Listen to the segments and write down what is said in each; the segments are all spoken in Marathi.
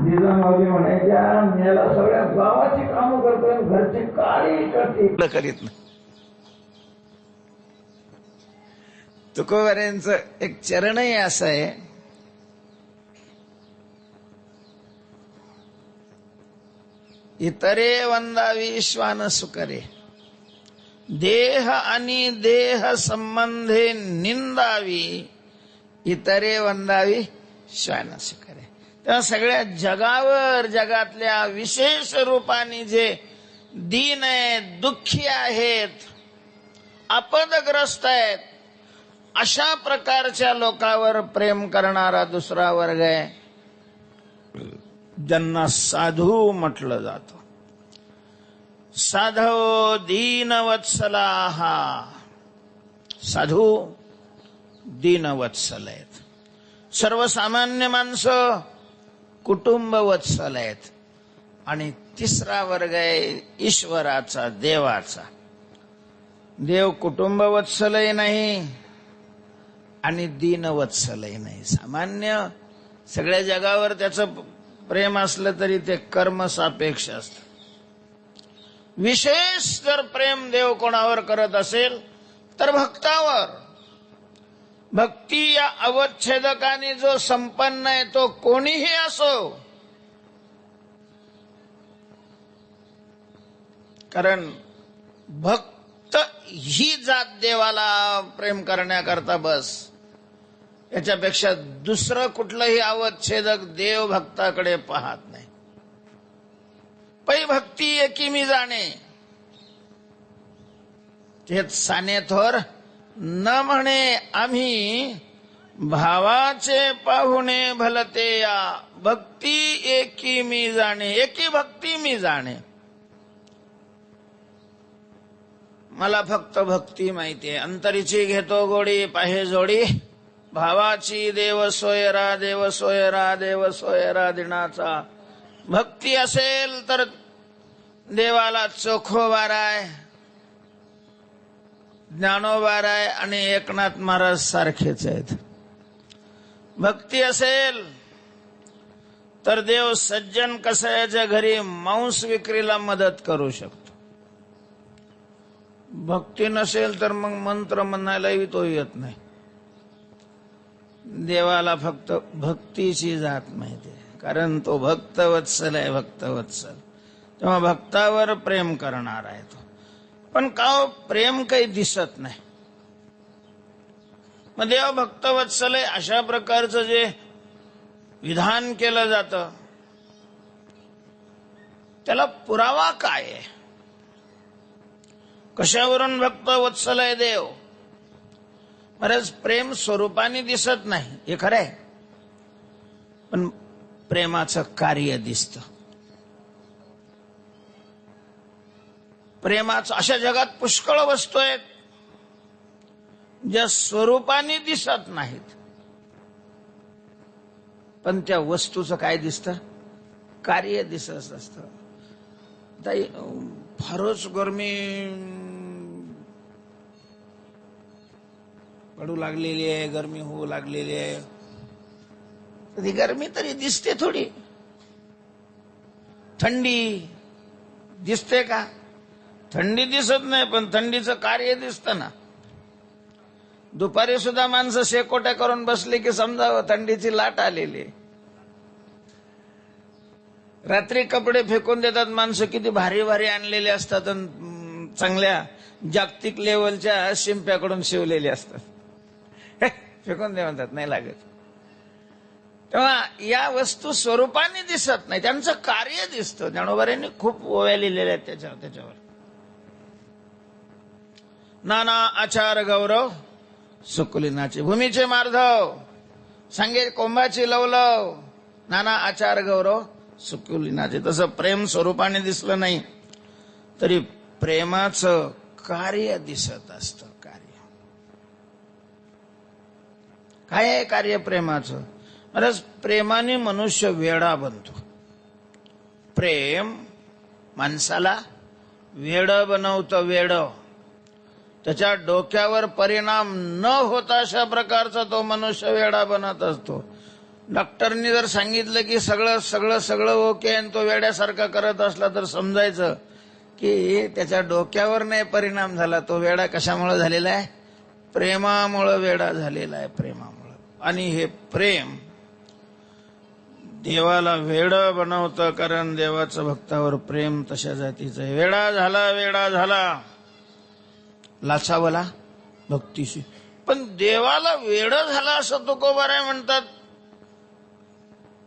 जिजामाऊली म्हणायच्या, मेला सगळ्या गावाची कामं करतोय, घरची काळी करते करीत नाही. तुकोबाऱ्यांचं एक चरणही असं आहे, इतरे वंदावी श्वान सुकरे, देह आणि देह संबंधे निंदावी, इतरे वंदावी श्वान सुकरे. तेव्हा सगळ्या जगावर, जगातल्या विशेष रूपाने जे दीन आहेत, दुःखी आहेत, आपदग्रस्त आहेत, अशा प्रकारच्या लोकांवर प्रेम करणारा दुसरा वर्ग आहे, ज्यांना साधू म्हटलं जातं. साधव दीनवत्सलाः, साधू दीनवत्सल आहेत. सर्वसामान्य माणसं कुटुंबवत्सल आहेत. आणि तिसरा वर्ग आहे ईश्वराचा, देवाचा. देव कुटुंबवत्सलही नाही आणि दीनवत्सलही नाही. सामान्य सगळ्या जगावर त्याचं प्रेम असलं तरी ते कर्मसापेक्ष असतं. विशेष जर प्रेम देव कोणावर करत असेल तर भक्तावर. भक्ती या अवच्छेदकाने जो संपन्न आहे तो कोणीही असो, कारण भक्त ही जात देवाला प्रेम करण्याकरता बस. याच्यापेक्षा दुसरं कुठलंही अवच्छेदक देव भक्ताकडे पाहत नाही. पै भक्ती एकी मी जाणे, तेच साने थोर न म्हणे आम्ही, भावाचे पाहुणे भलते या, भक्ती एकी मी जाणे, एकी भक्ती मी जाणे. मला फक्त भक्ती माहितीये, अंतरीची घेतो गोडी पाहे जोडी, भावाची देव सोयरा, देव सोयरा, देव सोयरा दिनाचा. भक्ती असेल तर देवाला चोखोबाराय, ज्ञानोबाराय आणि एकनाथ महाराज सारखेच आहेत. भक्ती असेल तर देव सज्जन कसायाच्या घरी मांस विक्रीला मदत करू शकतो. भक्ती नसेल तर मग मंत्र म्हणायलाही तो येत नाही. देवाला फक्त भक्तीची जात माहिती आहे, कारण तो भक्तवत्सल आहे, भक्तवत्सल. तेव्हा भक्तावर प्रेम करणार आहे तो. पण का प्रेम काही दिसत नाही. मग देव भक्तवत्सल आहे अशा प्रकारचं जे विधान केलं जातं त्याला पुरावा काय आहे? कशावरून भक्तवत्सल आहे देव? बरंच प्रेम स्वरूपाने दिसत नाही, हे खरं आहे, पण प्रेमाचं कार्य दिसतं. प्रेमाचं अशा जगात पुष्कळ वस्तू आहेत ज्या स्वरूपाने दिसत नाहीत, पण त्या वस्तूचं काय दिसतं? कार्य दिसत असतं. फारच गरमी पडू लागलेली आहे, गरमी होऊ लागलेली आहे, ती गरमी तरी दिसते थोडी. थंडी दिसते का? थंडी दिसत नाही, पण थंडीचं कार्य दिसतं ना. दुपारी सुद्धा माणसं शेकोट्या करून बसले की समजावं थंडीची लाट आलेली. रात्री कपडे फेकून देतात माणसं, किती भारी भारी आणलेले असतात, चांगल्या जागतिक लेवलच्या शिंप्याकडून शिवलेले असतात, फेकून दे म्हणतात, नाही लागत. तेव्हा या वस्तू स्वरूपाने दिसत नाही, त्यांचं कार्य दिसतं. ज्ञानोबाऱ्यांनी खूप ओव्या लिहिलेल्या आहेत त्याच्यावर. नाना आचार गौरव सुकुलिनाचे, भूमीचे मार्धव सांगे कोंबाची लवलव, नाना आचार गौरव सुकुलिनाचे. तसं प्रेम स्वरूपाने दिसलं नाही तरी प्रेमाचं कार्य दिसत असतं. कार्य काय आहे? कार्य प्रेमाचं. बरंच प्रेमाने मनुष्य वेडा बनतो. प्रेम माणसाला वेड बनवतं, वेड. त्याच्या डोक्यावर परिणाम न होता अशा प्रकारचा तो मनुष्य वेडा बनत असतो. डॉक्टरनी जर सांगितलं की सगळं सगळं सगळं ओके आणि तो वेड्यासारखा करत असला तर समजायचं की त्याच्या डोक्यावर नाही परिणाम झाला, तो वेडा कशामुळे झालेला आहे? प्रेमामुळे वेडा झालेला आहे, प्रेमामुळे. आणि हे प्रेम देवाला वेड बनवतं, कारण देवाचं भक्तावर प्रेम तशा जातीचं आहे. वेडा झाला लाचावला भक्तीशी. पण देवाला वेड झाला असं तुकोबाराय म्हणतात.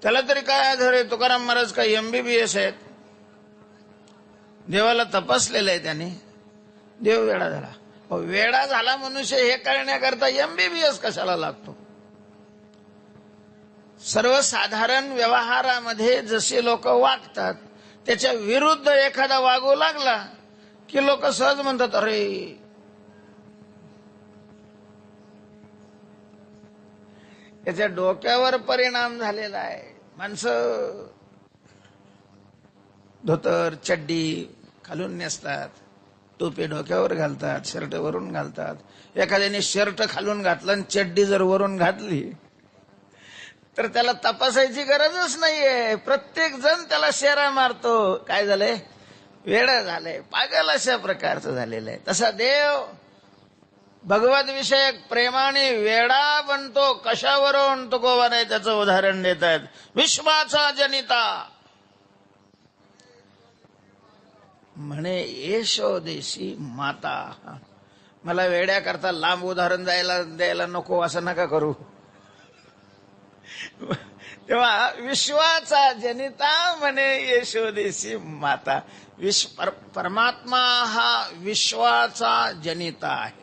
त्याला तरी काय आधार आहे? तुकाराम महाराज काय MBBS आहेत? देवाला तपासलेलं आहे त्याने. देव वेडा झाला. वेडा झाला मनुष्य हे कळण्याकरता MBBS कशाला लागतो? सर्वसाधारण व्यवहारामध्ये जसे लोक वागतात त्याच्या विरुद्ध एखादा वागू लागला की लोक सहज म्हणतात, अरे त्याच्या डोक्यावर परिणाम झालेला आहे. माणसं धोतर चड्डी खालून नेसतात, टोपी डोक्यावर घालतात, शर्ट वरून घालतात. एखाद्याने शर्ट खालून घातलं आणि चड्डी जर वरून घातली तर त्याला तपासायची गरजच नाहीये. प्रत्येक जण त्याला शेरा मारतो. काय झालंय? वेडा झालंय, पागल अशा प्रकारचं झालेलं आहे. तसा देव भगवत विषयक प्रेमाने वेडा बनतो. कशावरून? तुकोबाराय त्याचं उदाहरण देतात. विश्वाचा जनिता म्हणे यशोदेशी माता. मला वेड्याकरता लांब उदाहरण द्यायला नको, असं नका करू. तेव्हा विश्वाचा जनिता म्हणे यशोदेशी माता. परमात्मा हा विश्वाचा जनिता आहे.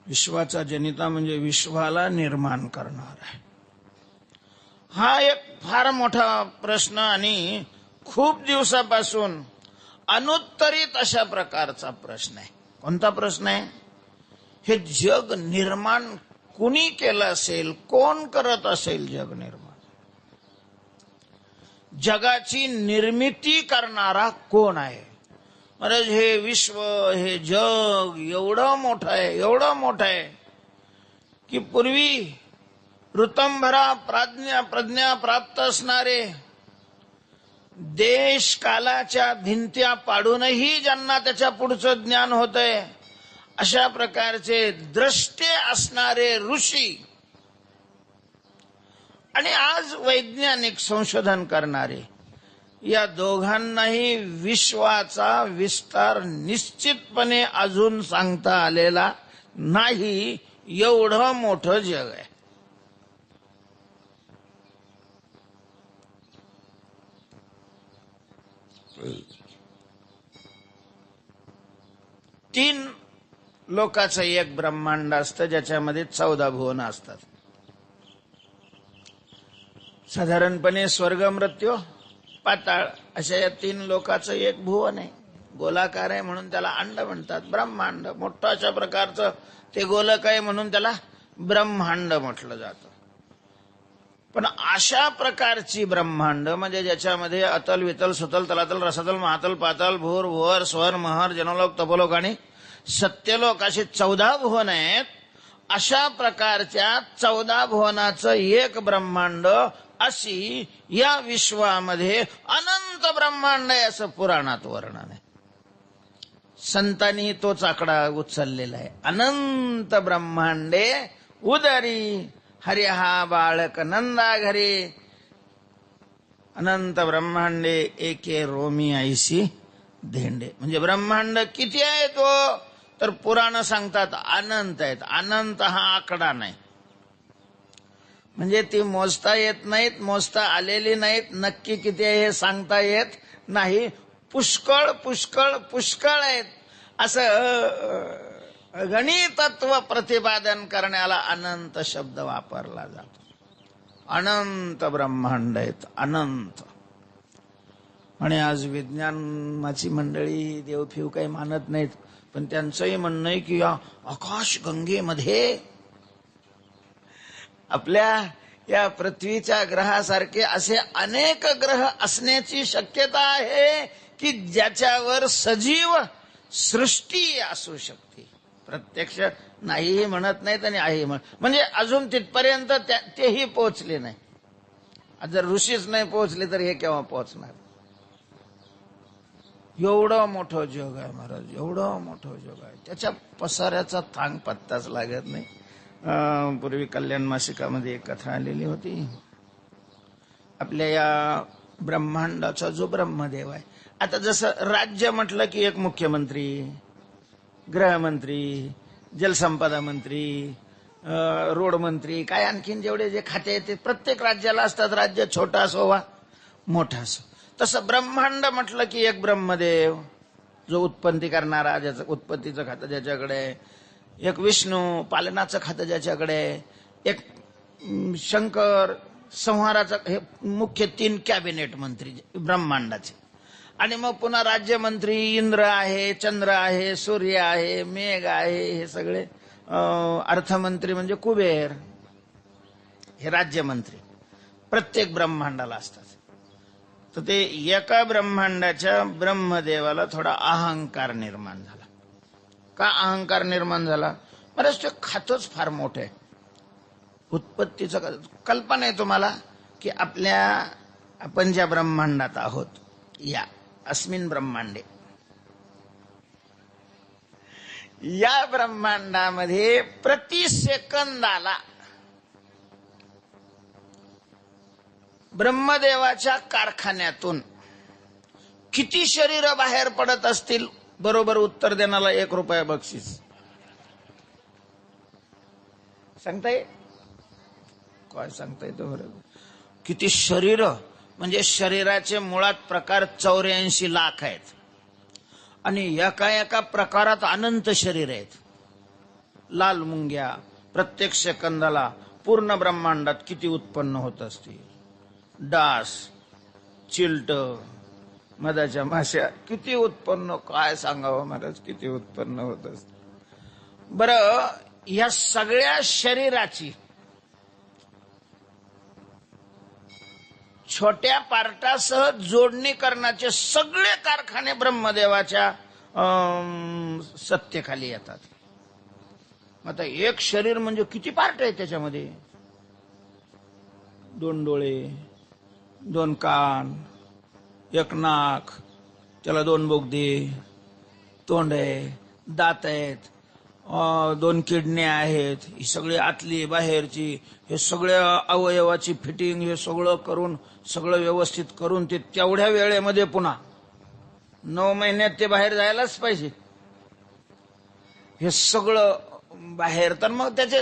विश्वाचा जनिता म्हणजे विश्वाला निर्माण करणार आहे. हा एक फार मोठा प्रश्न आणि खूप दिवसापासून अनुत्तरित अशा प्रकारचा प्रश्न आहे. कोणता प्रश्न आहे? हे जग निर्माण कुणी केलं असेल? कोण करत असेल जग निर्माण? जगाची निर्मिती करणारा कोण आहे? महाराज हे विश्व, हे जग एवढं मोठं आहे की पूर्वी ऋतंभरा प्रज्ञा प्राप्त असणारे, देश कालाच्या भिंत्या पाडूनही ज्यांना त्याच्या पुढचं ज्ञान होतंय अशा प्रकारचे द्रष्टे असणारे ऋषी आणि आज वैज्ञानिक संशोधन करणारे, या दोघांनाही विश्वाचा विस्तार निश्चितपणे अजून सांगता आलेला नाही. एवढं मोठं जग आहे. तीन लोकाचं एक ब्रह्मांड असतं ज्याच्यामध्ये 14 भुवनं असतात. साधारणपणे स्वर्ग, मृत्यू, पाताळ अशा या 3 लोकाचं एक भुवन आहे. गोलाकार आहे म्हणून त्याला अंड म्हणतात. ब्रह्मांड मोठं अशा प्रकारचं ते गोलक आहे म्हणून त्याला ब्रह्मांड म्हटलं जातं. पण अशा प्रकारची ब्रह्मांड म्हणजे ज्याच्यामध्ये अतल, वितल, सुतल, तलातल, रसातल, महातल, पाताल, भूर, भुवर, स्वर, महर, जनलोक, तपोलोक आणि सत्यलोक असे 14 भुवन आहेत. अशा प्रकारच्या 14 भुवनाचं एक ब्रह्मांड अशी या विश्वामध्ये अनंत ब्रह्मांड आहे असं पुराणात वर्णन आहे. संतांनी तोच आकडा उचललेला आहे. अनंत ब्रह्मांडे उदरी हरिहा बाळक नंदा घरी, अनंत ब्रह्मांडे एके रोमी ऐशी धेंडे. म्हणजे ब्रह्मांड किती आहे तो? तर पुराण सांगतात अनंत आहेत. अनंत हा आकडा नाही, म्हणजे ती मोजता येत नाहीत, मोजता आलेली नाहीत. नक्की किती आहे हे सांगता येत नाही. पुष्कळ पुष्कळ पुष्कळ आहेत असं गणितत्व प्रतिपादन करण्याला अनंत शब्द वापरला जातो. अनंत ब्रह्मांड आहेत, अनंत. आणि आज विज्ञानाची मंडळी देवफेव काही मानत नाहीत, पण त्यांचंही म्हणणं आहे की या आकाश गंगेमध्ये आपल्या या पृथ्वीच्या ग्रहासारखे असे अनेक ग्रह असण्याची शक्यता आहे की ज्याच्यावर सजीव सृष्टी असू शकते. प्रत्यक्ष नाहीही म्हणत नाहीत आणि आहे म्हणजे अजून तिथपर्यंत तेही पोहोचले नाही. जर ऋषीच नाही पोहोचले तर हे केव्हा पोहोचणार? एवढं मोठं जग आहे महाराज, एवढं मोठं जग आहे, त्याच्या पसाऱ्याचा थांग पत्ताच लागत नाही. पूर्वी कल्याण मासिकामध्ये एक कथा आलेली होती. आपल्या या ब्रह्मांडाचा जो ब्रह्मदेव आहे, आता जसं राज्य म्हटलं की एक मुख्यमंत्री, गृहमंत्री, जलसंपदा मंत्री, रोड मंत्री, काय आणखीन जेवढे जे खाते ते प्रत्येक राज्याला असतात. राज्य छोटा असो वा मोठा असो. तसं ब्रह्मांड म्हटलं की एक ब्रह्मदेव जो उत्पत्ती करणारा, ज्याचं उत्पत्तीचं खातं ज्याच्याकडे, एक विष्णू पालनाचं खातं ज्याच्याकडे, एक शंकर संहाराचं. हे मुख्य 3 कॅबिनेट मंत्री ब्रह्मांडाचे. आणि मग पुन्हा राज्यमंत्री इंद्र आहे, चंद्र आहे, सूर्य आहे, मेघ आहे, हे सगळे. अर्थमंत्री म्हणजे कुबेर, हे राज्यमंत्री प्रत्येक ब्रह्मांडाला असतात. तर ते एका ब्रह्मांडाच्या ब्रह्मदेवाला थोडा अहंकार निर्माण झाला. का अहंकार निर्माण झाला? बरंच ते खातच फार मोठं आहे. उत्पत्तीचं कल्पना आहे तुम्हाला की आपण ज्या ब्रह्मांडात आहोत, या अस्मिन ब्रह्मांडे, या ब्रह्मांडामध्ये प्रति सेकंदाला ब्रह्मदेवाच्या कारखान्यातून किती शरीर बाहेर पडत असतील? बरोबर उत्तर देण्याला 1 रुपया बक्षीस. सांगता येईल? काय सांगता येतं बरोबर? किती शरीर म्हणजे शरीराचे मुळात प्रकार 84 लाख आहेत आणि एका एका प्रकारात अनंत शरीर आहेत. लाल मुंग्या प्रत्येक सेकंदाला पूर्ण ब्रह्मांडात किती उत्पन्न होत असतील. डास, चिलट, मधाच्या माश्या किती उत्पन्न, काय सांगावं महाराज, किती उत्पन्न होत असत. बरं, या सगळ्या शरीराची छोट्या पार्टासह जोडणी करण्याचे सगळे कारखाने ब्रह्मदेवाच्या सत्तेखाली येतात. आता एक शरीर म्हणजे किती पार्ट आहे त्याच्यामध्ये? 2 डोळे, 2 कान, 1 नाक, त्याला 2 बोगदे, तोंड आहे, दात आहेत, 2 किडन्या आहेत, ही सगळी आतली बाहेरची, हे सगळ्या अवयवाची फिटिंग, हे सगळं करून, सगळं व्यवस्थित करून ते तेवढ्या वेळेमध्ये पुन्हा 9 महिन्यात ते बाहेर जायलाच पाहिजे. हे सगळं बाहेर, तर मग त्याचे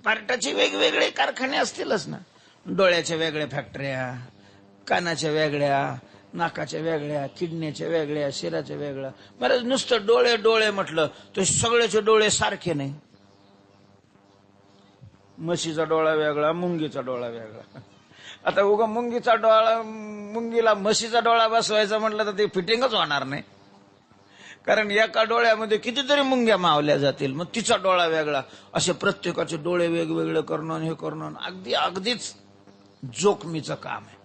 पार्टाचे वेगवेगळे कारखाने असतीलच ना. डोळ्याच्या वेगळ्या फॅक्टऱ्या, कानाच्या वेगळ्या, नाकाच्या वेगळ्या, किडनीच्या वेगळ्या, शिराच्या वेगळ्या. बरं, नुसतं डोळे डोळे म्हटलं तर सगळ्याचे डोळे सारखे नाही. म्हशीचा डोळा वेगळा, मुंगीचा डोळा वेगळा. आता उगा मुंगीचा डोळा, मुंगीला म्हशीचा डोळा बसवायचा म्हटलं तर ते फिटिंगच होणार नाही, कारण एका डोळ्यामध्ये कितीतरी मुंग्या मावल्या जातील. मग तिचा डोळा वेगळा, असे प्रत्येकाचे डोळे वेगवेगळे करणं, हे करणं अगदीच जोखमीचं काम आहे.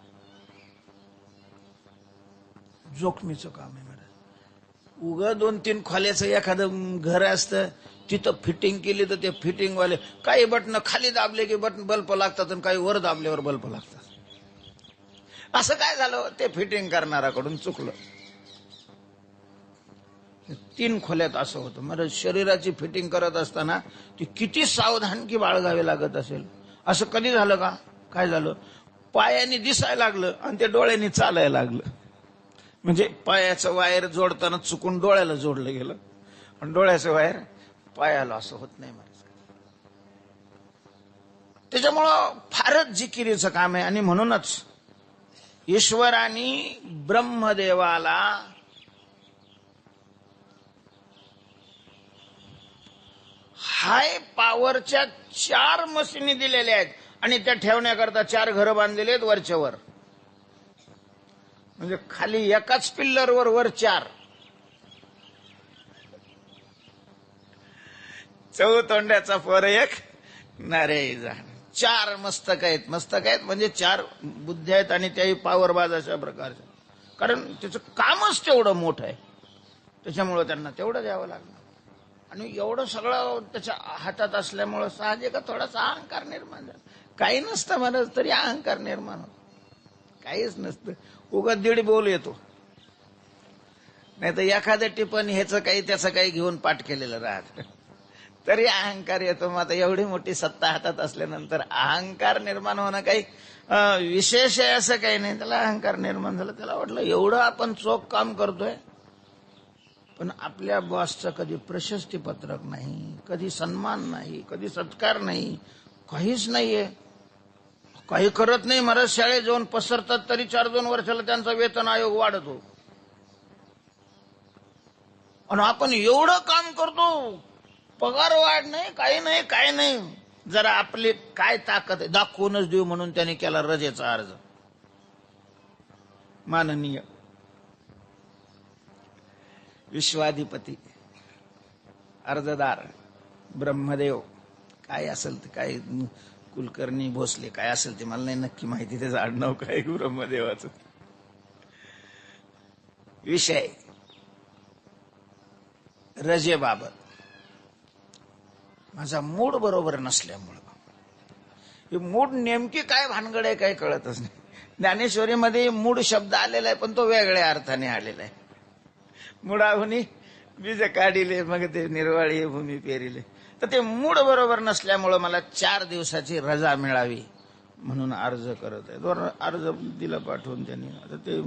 जोखमीचं काम आहे महाराज. उगा 2-3 खोल्याचं एखादं घर असतं, तिथं फिटिंग केली तर ते फिटिंगवाले काही बटन खाली दाबले की बटन बल्ब लागतात आणि काही वर दाबल्यावर बल्ब लागतात. असं काय झालं? ते फिटिंग करणाऱ्याकडून चुकलं. 3 खोल्यात असं होतं. महाराज, शरीराची फिटिंग करत असताना ती किती सावधानगी बाळगावी लागत असेल. असं कधी झालं का? काय झालं? पायाने दिसायला लागलं आणि ते डोळ्यांनी चालायला लागलं. म्हणजे पायाचं वायर जोडताना चुकून डोळ्याला जोडलं गेलं आणि डोळ्याचं वायर पायाला. असं होत नाही महाराज. त्याच्यामुळं फारच जिकिरीचं काम आहे. आणि म्हणूनच ईश्वराने ब्रह्मदेवाला हाय पॉवरच्या 4 मशिनी दिलेल्या आहेत आणि त्या ठेवण्याकरता 4 घरं बांधलेली आहेत वरच्यावर. म्हणजे खाली एकाच पिल्लरवर वर 4. चौतोंड्याचा पोर एक नारे जा. 4 मस्तक आहेत. मस्तक आहेत म्हणजे 4 बुद्ध्या आहेत आणि त्याही पॉवरबाज अशा प्रकारच्या. कारण त्याचं कामच तेवढं मोठं आहे, त्याच्यामुळं त्यांना तेवढं द्यावं लागलं. आणि एवढं सगळं त्याच्या हातात असल्यामुळं साहजिक थोडासा अहंकार निर्माण झाला. काही नसतं म्हणत तरी अहंकार निर्माण होतो. काहीच नसतं, उगाच दीड बोल येतो. नाही तर एखादं टिपण ह्याचं काही त्याचं काही घेऊन पाठ केलेलं राहत तरी अहंकार येतो. मग आता एवढी मोठी सत्ता हातात असल्यानंतर अहंकार निर्माण होणं काही विशेष आहे असं काही नाही. त्याला अहंकार निर्माण झाला. त्याला वाटलं एवढं आपण चोख काम करतोय, पण आपल्या बॉसचं कधी प्रशस्ती पत्रक नाही, कधी सन्मान नाही, कधी सत्कार नाही, काहीच नाहीये. काही करत नाही. महाराज शाळेत जाऊन पसरतात तरी 4-2 वर्षाला त्यांचा वेतन आयोग वाढतो. आणि आपण एवढं काम करतो, पगार वाढ नाही, काही नाही, काय नाही. जरा आपली काय ताकद आहे दाखवूनच देऊ म्हणून त्याने केला रजेचा अर्ज. माननीय विश्वाधिपती अर्जदार ब्रह्मदेव काय असेल ते, काय कुलकर्णी भोसले काय असेल ते, मला नाही नक्की माहिती त्याचं आडनाव काय ब्रह्मदेवाचं. विषय रजेबाबत माझा मूड बरोबर नसल्यामुळं. हे मूड नेमकी काय भानगड आहे काय कळतच नाही. ज्ञानेश्वरीमध्ये मूड शब्द आलेला आहे, पण तो वेगळ्या अर्थाने आलेला आहे. मुडाहुनी बीज काढिले मग ते निर्वाळी भूमी पेरिले. तर ते मूड बरोबर नसल्यामुळं मला 4 दिवसाची रजा मिळावी म्हणून अर्ज करत आहे. तो अर्ज दिला पाठवून त्यांनी. आता ते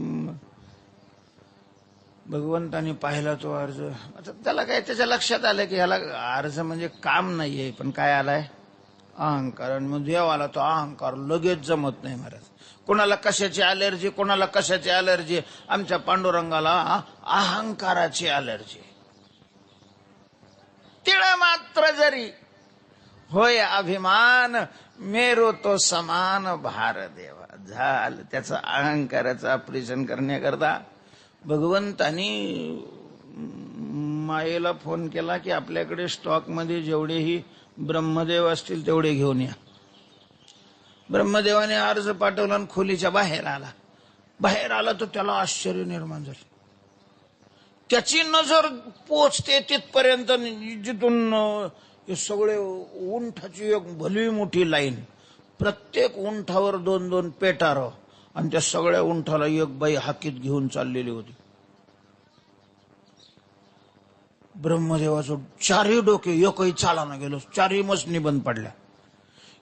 भगवंतानी पाहिला तो अर्ज. आता त्याला काय त्याच्या लक्षात आलं की ह्याला अर्ज म्हणजे काम नाहीये, पण काय आलाय अहंकार. आणि मग देवाला तो अहंकार लगेच जमत नाही महाराज. कोणाला कशाची अलर्जी, कोणाला कशाची अलर्जी. आमच्या पांडुरंगाला अहंकाराची अलर्जी. तिळ मात्र जरी होय अभिमान, मेरो तो समान भार देवा. झालं त्याचं अहंकाराचं ऑपरेशन करण्याकरता भगवंतानी मायेला फोन केला की आपल्याकडे स्टॉकमध्ये जेवढेही ब्रह्मदेव असतील तेवढे घेऊन या. ब्रह्मदेवाने अर्ज पाठवला आणि खोलीच्या बाहेर आला. बाहेर आला तर त्याला आश्चर्य निर्माण झालं. त्याची नजर पोचते तिथपर्यंत जिथून हे सगळे उंठाची एक भली मोठी लाईन, प्रत्येक उंठावर 2-2 पेटार, आणि त्या सगळ्या उंठाला एक बाई हाकीत घेऊन चाललेली होती. ब्रह्मदेवाचं 4ही डोके एकही चालाना गेलो. 4ही मसनी बंद पडल्या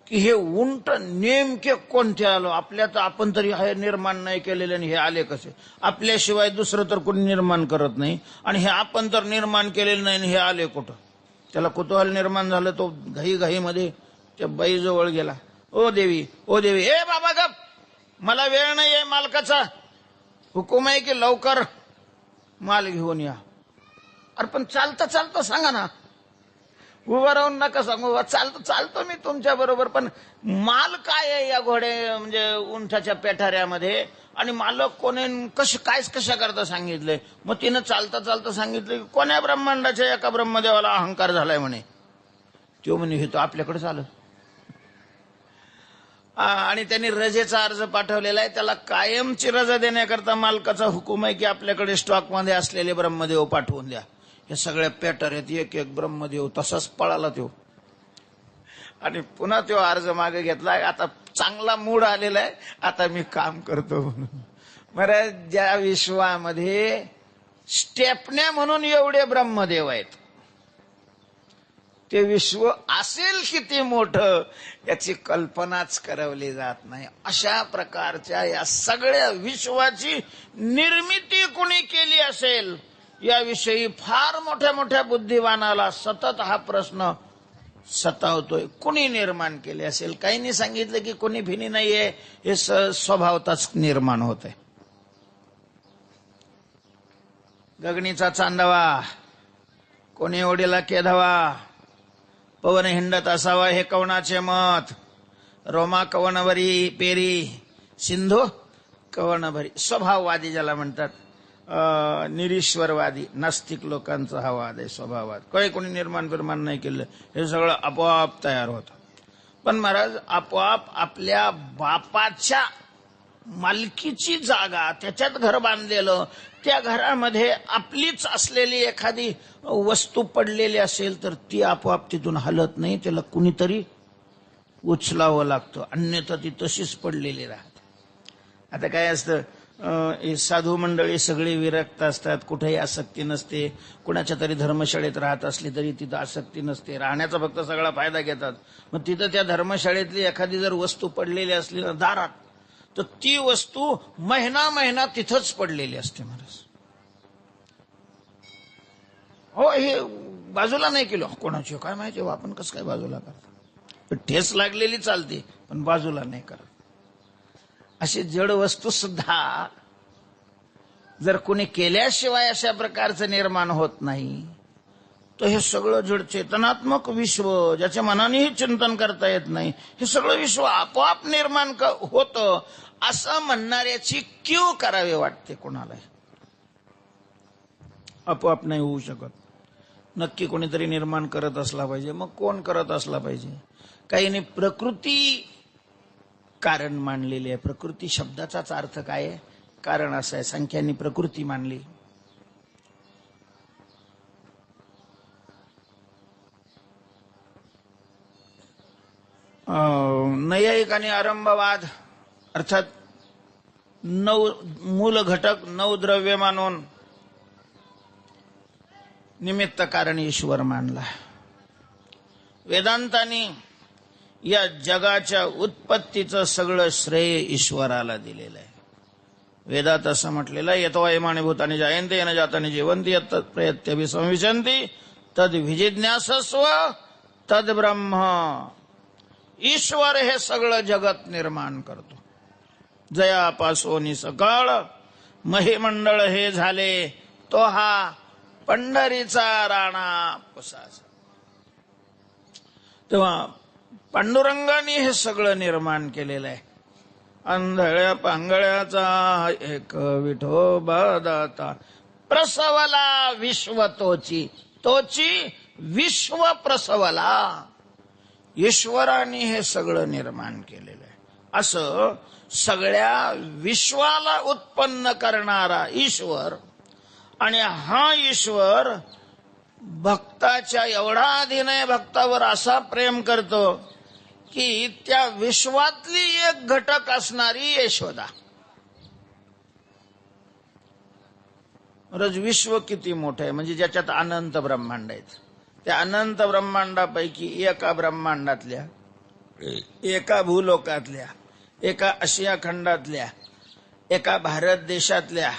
की हे उंट नेमके कोणते आलो. आपल्या तर आपण तरी हे निर्माण नाही केलेले आणि हे आले कसे. आपल्याशिवाय दुसरं तर कोणी निर्माण करत नाही, आणि हे आपण तर निर्माण केलेलं नाही आणि हे आले कुठं. त्याला कुतूहल निर्माण झालं. तो घाईमध्ये त्या बाईजवळ गेला. ओ देवी, ओ देवी. ए बाबा गप, मला वेळ नाही आहे. मालकाचा हुकूम आहे की लवकर माल घेऊन या. अरे पण चालता चालता सांगा ना. उभं राहून नका सांगू. चालतो मी तुमच्या बरोबर, पण माल काय आहे या घोडे म्हणजे उंठाच्या पेठाऱ्यामध्ये, आणि मालक कोणी कशा करता सांगितलंय. मग तिनं चालता चालता सांगितलं की कोण्या ब्रह्मांडाच्या एका ब्रह्मदेवाला अहंकार झालाय म्हणे. तो म्हणे हे तो आपल्याकडे चालत. आणि त्यांनी रजेचा अर्ज पाठवलेला आहे. त्याला कायमची रजा देण्याकरता मालकाचा हुकूम आहे की आपल्याकडे स्टॉकमध्ये असलेले ब्रह्मदेव पाठवून द्या. हे सगळ्या पॅटर आहेत, एक एक ब्रह्मदेव. तसाच पळाला तो आणि पुन्हा तो अर्ज मागे घेतला. आता चांगला मूड आलेला आहे, आता मी काम करतो म्हणून. महाराज ज्या विश्वामध्ये स्टेपण्या म्हणून एवढे ब्रह्मदेव आहेत, ते विश्व असेल किती मोठं याची कल्पनाच करवली जात नाही. अशा प्रकारच्या या सगळ्या विश्वाची निर्मिती कुणी केली असेल याविषयी फार मोठ्या मोठ्या बुद्धिवानाला सतत हा प्रश्न सतावतोय. कुणी निर्माण केले असेल. काहींनी सांगितलं की कुणी भिनी नाहीये, हे स्वभावताच निर्माण होत आहे. गगनीचा चांदवा कोणी ओढीला केधावा, पवन हिंडत असावा हे कवनाचे मत. रोमा कवनवरी पेरी, सिंधू कवनभरी. स्वभाववादी ज्याला म्हणतात, निरीश्वरवादी नास्तिक लोकांचा हा वाद आहे. स्वभाववाद काही कोणी निर्माण नाही केलं, हे सगळं आपोआप तयार होतं. पण महाराज आपोआप आपल्या बापाच्या मालकीची जागा, त्याच्यात घर बांधलेलं, त्या घरामध्ये आपलीच असलेली एखादी वस्तू पडलेली असेल तर ती आपोआप तिथून हलत नाही, त्याला कुणीतरी उचलावं लागतं, अन्यथा ती तशीच पडलेली राहते. आता काय असतं, साधू मंडळी सगळी विरक्त असतात, कुठेही आसक्ती नसते, कुणाच्या तरी धर्मशाळेत राहत असली तरी तिथं आसक्ती नसते, राहण्याचा फक्त सगळा फायदा घेतात. मग तिथं त्या धर्मशाळेतली एखादी जर वस्तू पडलेली असली ना दारात, तर ती वस्तू महिना तिथंच पडलेली असते महाराज. हो, हे बाजूला नाही केलं, कोणाची काय माहिती, आपण कसं काय बाजूला करतो, ठेस लागलेली चालते पण बाजूला नाही करत. अशी जड वस्तू सुद्धा जर कोणी केल्याशिवाय अशा प्रकारचं निर्माण होत नाही, तर हे सगळं जड चेतनात्मक विश्व, ज्याच्या मनानेही चिंतन करता येत नाही, हे सगळं विश्व आपोआप निर्माण होतं असं म्हणणाऱ्याची क्यू करावी वाटते कोणाला. आपोआप नाही होऊ शकत, नक्की कोणीतरी निर्माण करत असला पाहिजे. मग कोण करत असला पाहिजे? काहींनी प्रकृती कारण मानलेली आहे. प्रकृती शब्दाचाच अर्थ काय आहे? कारण असं आहे. संख्यांनी प्रकृती मानली. नैयायिकांनी आरंभवाद अर्थात 9 मूल घटक 9 द्रव्य मानून निमित्त कारण ईश्वर मानला. वेदांतांनी या जगाच्या उत्पत्तीचं सगळं श्रेय ईश्वराला दिलेलं आहे. वेदात असं म्हटलेलं आहे, यतो इमानि भूतानि जायन्ते येन जातानि जीवन्ति यत् प्रयत्यभिसंविशन्ति तद विजिज्ञासस्व तद ब्रह्म. ईश्वर हे सगळं जगत निर्माण करतो. जयापासोनी सकाळ महिमंडळ हे झाले, तो हा पंढरीचा राणा पुसाचा. तेव्हा पांडुरंगाने हे सगळं निर्माण केलेलं आहे. आंधळ्या पांगळ्याचा एक विठोबा दाता प्रसवला विश्व तोची, तोची विश्व प्रसवला. ईश्वराने हे सगळं निर्माण केलेलं आहे. असं सगळ्या विश्वाला उत्पन्न करणारा ईश्वर, आणि हा ईश्वर भक्ताच्या एवढा अधीनय भक्तावर असा प्रेम करतो की त्या विश्वातली एक घटक असणारी यशोदा. रोज विश्व किती मोठं आहे, म्हणजे ज्याच्यात अनंत ब्रह्मांड आहेत. त्या अनंत ब्रह्मांडापैकी एका ब्रह्मांडातल्या, एका भूलोकातल्या, एका आशिया खंडातल्या, एका भारत देशातल्या,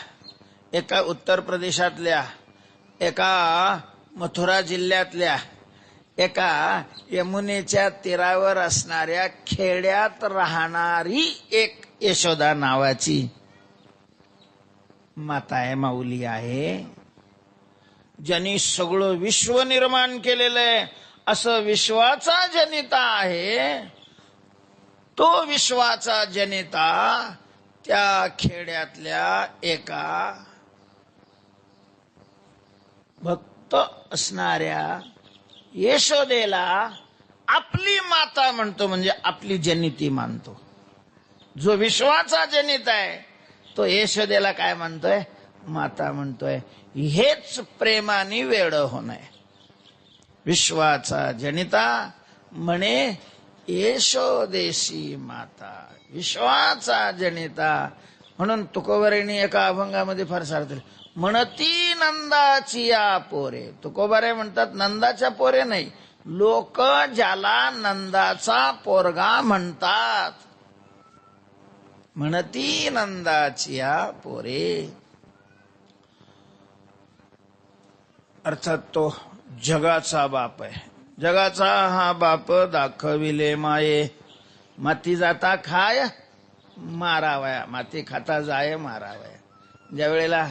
एका उत्तर प्रदेशातल्या, एका मथुरा जिल्ह्यातल्या, एका यमुनेच्या तीरावर असणाऱ्या खेड्यात राहणारी एक यशोदा नावाची माता आहे, माऊली आहे. ज्यांनी सगळं विश्व निर्माण केलेलं आहे, असं विश्वाचा जनिता आहे. तो विश्वाचा जनिता त्या खेड्यातल्या एका भक्त असणाऱ्या यशोदेला आपली माता म्हणतो, म्हणजे आपली जनिती मानतो. जो विश्वाचा जनित आहे तो यशोदेला काय म्हणतोय? माता म्हणतोय. हेच प्रेमाने वेड होणं. विश्वाचा जनिता म्हणे यशोदेशी माता, विश्वाचा जनिता. म्हणून तुकोबारांनी एका अभंगामध्ये फार सारखं म्हणती नंदाची या पोरे. तुकोबारे म्हणतात नंदाच्या पोरे नाही, लोक ज्याला नंदाचा पोरगा म्हणतात, म्हणती नंदाची या पोरे. अर्थात तो जगाचा बाप आहे. जगाचा हा बाप दाखविले माये, माती जाता खाय मारावया, माती खाता जाय मारावया. ज्या वेळेला